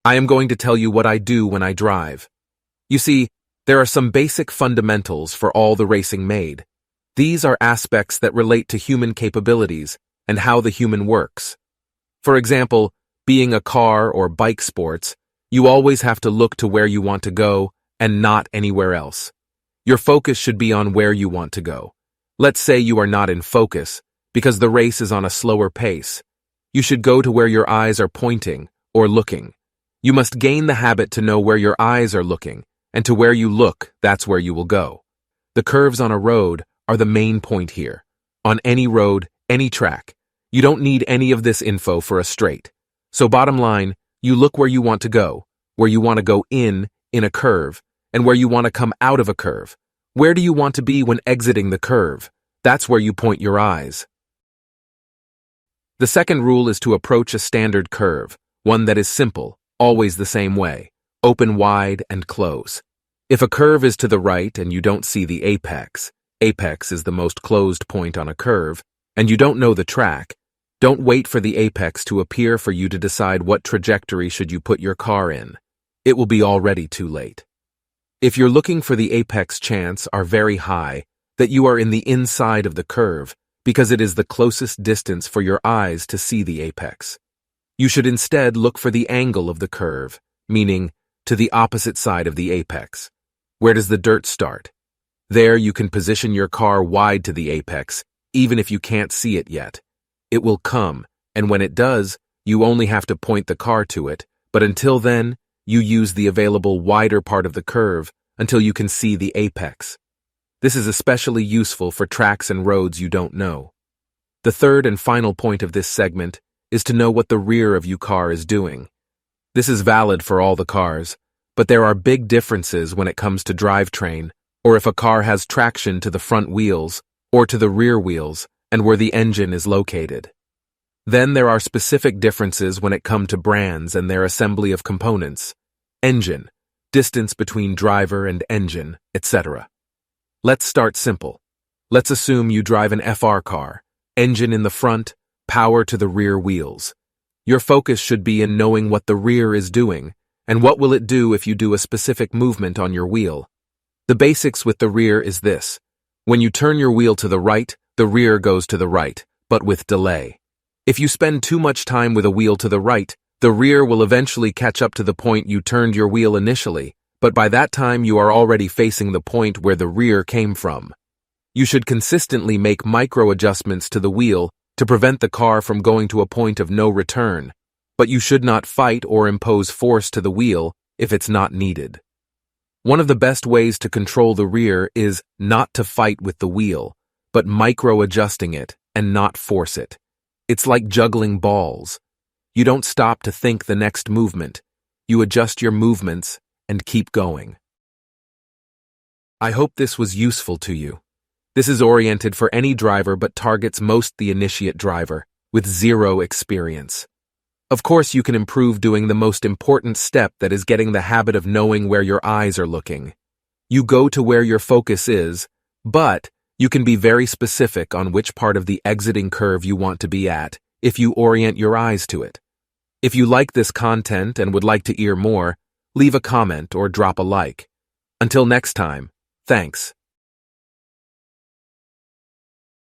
I am going to tell you what I do when I drive. You see, there are some basic fundamentals for all the racing made. These are aspects that relate to human capabilities and how the human works. For example, being a car or bike sports, you always have to look to where you want to go and not anywhere else. Your focus should be on where you want to go. Let's say you are not in focus because the race is on a slower pace. You should go to where your eyes are pointing or looking. You must gain the habit to know where your eyes are looking, and to where you look, that's where you will go. The curves on a road are the main point here. On any road, any track, you don't need any of this info for a straight. So bottom line, you look where you want to go in a curve, and where you want to come out of a curve. Where do you want to be when exiting the curve? That's where you point your eyes. The second rule is to approach a standard curve, one that is simple, always the same way, open wide and close. If a curve is to the right and you don't see the apex is the most closed point on a curve, and you don't know the track, don't wait for the apex to appear for you to decide what trajectory should you put your car in. It will be already too late. If you're looking for the apex, chances are very high that you are in the inside of the curve because it is the closest distance for your eyes to see the apex. You should instead look for the angle of the curve, meaning to the opposite side of the apex. Where does the dirt start? There you can position your car wide to the apex, even if you can't see it yet. It will come, and when it does, you only have to point the car to it, but until then, you use the available wider part of the curve until you can see the apex. This is especially useful for tracks and roads you don't know. The third and final point of this segment is to know what the rear of your car is doing. This is valid for all the cars, but there are big differences when it comes to drivetrain, or if a car has traction to the front wheels or to the rear wheels, and where the engine is located. Then there are specific differences when it comes to brands and their assembly of components, engine, distance between driver and engine, etc. Let's start simple. Let's assume you drive an FR car, engine in the front, power to the rear wheels. Your focus should be in knowing what the rear is doing, and what will it do if you do a specific movement on your wheel. The basics with the rear is this. When you turn your wheel to the right, the rear goes to the right, but with delay. If you spend too much time with a wheel to the right, the rear will eventually catch up to the point you turned your wheel initially, but by that time you are already facing the point where the rear came from. You should consistently make micro adjustments to the wheel to prevent the car from going to a point of no return, but you should not fight or impose force to the wheel if it's not needed. One of the best ways to control the rear is not to fight with the wheel, but micro-adjusting it and not force it. It's like juggling balls. You don't stop to think the next movement. You adjust your movements and keep going. I hope this was useful to you. This is oriented for any driver but targets most the initiate driver with zero experience. Of course, you can improve doing the most important step, that is getting the habit of knowing where your eyes are looking. You go to where your focus is, but you can be very specific on which part of the exiting curve you want to be at if you orient your eyes to it. If you like this content and would like to hear more, leave a comment or drop a like. Until next time, thanks.